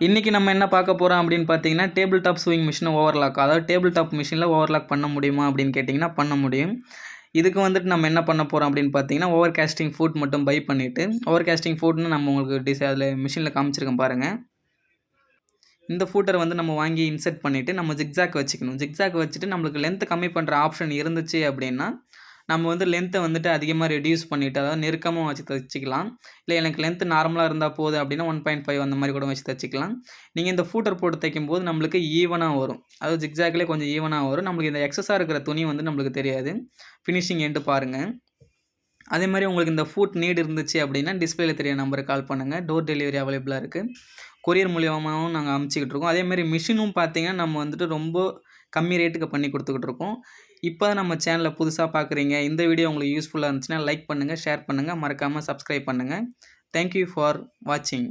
இன்றைக்கி நம்ம என்ன பார்க்க போகிறோம் அப்படின்னு பார்த்தீங்கன்னா, டேபிள் டாப் சூயிங் மிஷினை ஓவர்லாக். அதாவது டேபிள் டாப் மிஷினில் ஓவர்லாக் பண்ண முடியுமா அப்படின்னு கேட்டிங்கன்னா பண்ண முடியும். இதுக்கு வந்துட்டு நம்ம என்ன பண்ண போகிறோம் அப்படின்னு பார்த்தீங்கன்னா, ஓவர் காஸ்டிங் ஃபுட் மட்டும் பை பண்ணிவிட்டு, ஓவர் காஸ்டிங் ஃபுட்னு நம்ம உங்களுக்கு அதில் மிஷினில் காமிச்சிருக்கேன் பாருங்கள். இந்த ஃபூட்டரை வந்து நம்ம வாங்கி இன்செர்ட் பண்ணிவிட்டு நம்ம ஜிக்ஸாக் வச்சுக்கணும். ஜிக்ஸாக் வச்சுட்டு நம்மளுக்கு லென்த் கம்மி பண்ணுற ஆப்ஷன் இருந்துச்சு அப்படின்னா, நம்ம வந்து லென்த்தை வந்துட்டு அதிகமாக ரெடியூஸ் பண்ணிவிட்டு, அதாவது நெருக்கமாக வச்சு தைச்சிக்கலாம். இல்லை எனக்கு லென்த் நார்மலாக இருந்தால் போதும் அப்படின்னா 1.5 அந்த மாதிரி கூட வச்சு தைச்சிக்கலாம். நீங்கள் இந்த ஃபூட்டர் போட்டு தைக்கும்போது நம்மளுக்கு ஈவனாக வரும். அதாவது ஜிக்ஸாக்லேயே கொஞ்சம் ஈவனாக வரும். நம்மளுக்கு இந்த எக்ஸஸாக இருக்கிற துணி வந்து நம்மளுக்கு தெரியாது. ஃபினிஷிங் எண்டு பாருங்கள். அதே மாதிரி உங்களுக்கு இந்த ஃபுட் நீட் இருந்துச்சு அப்படின்னா டிஸ்பிளேல தெரிய நம்பருக்கு கால் பண்ணுங்கள். டோர் டெலிவரி அவைலபிளாக இருக்குது. கொரியர் மூலியமாகவும் நாங்கள் அனுப்பிச்சிக்கிட்டு இருக்கோம். அதேமாதிரி மிஷினும் பார்த்தீங்கன்னா நம்ம வந்துட்டு ரொம்ப கம்மி ரேட்டுக்கு பண்ணி கொடுத்துக்கிட்டு இருக்கோம். இப்போ தான் நம்ம சேனலை புதுசாக பார்க்குறீங்க, இந்த வீடியோ உங்களுக்கு யூஸ்ஃபுல்லாக இருந்துச்சுன்னா லைக் பண்ணுங்கள், ஷேர் பண்ணுங்கள், மறக்காமல் சப்ஸ்கிரைப் பண்ணுங்கள். தேங்க்யூ ஃபார் வாட்சிங்.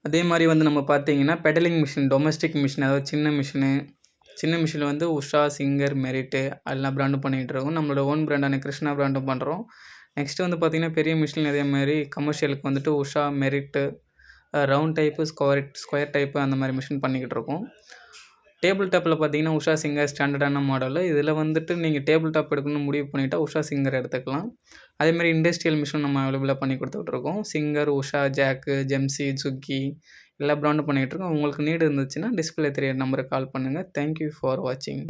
அதே மாதிரி வந்து நம்ம பார்த்தீங்கன்னா பெடலிங் மிஷின், டொமஸ்டிக் மிஷின், அதாவது சின்ன மிஷினில் வந்து உஷா, சிங்கர், மெரிட்டு எல்லாம் பிராண்டும் பண்ணிகிட்டு இருக்கோம். நம்மளோட ஓன் பிராண்டான கிருஷ்ணா பிராண்டும் பண்ணுறோம். நெக்ஸ்ட்டு வந்து பார்த்திங்கன்னா பெரிய மிஷின் அதே மாதிரி கமர்ஷியலுக்கு வந்துட்டு Usha, merit, round type, square type அந்த மாதிரி மிஷின் பண்ணிக்கிட்டு இருக்கோம். டேபிள் டாப்பில் பார்த்தீங்கன்னா உஷா சிங்கர் ஸ்டாண்டர்டான மாடலு. இதில் வந்துட்டு நீங்கள் டேபிள் டாப் எடுக்கணும்னு முடிவு பண்ணிவிட்டால் உஷா சிங்கர் எடுத்துக்கலாம். அதேமாதிரி இண்டஸ்ட்ரியல் மிஷின் நம்ம அவைலபிளாக பண்ணி கொடுத்துட்ருக்கோம். சிங்கர், உஷா, ஜாக்கு, ஜெம்சி, ஜுக்கி எல்லா பிராண்டும் பண்ணிகிட்ருக்கோம். உங்களுக்கு நீடு இருந்துச்சுன்னா டிஸ்பிளே தெரிய நம்பருக்கு கால் பண்ணுங்கள். தேங்க்யூ ஃபார் வாட்சிங்.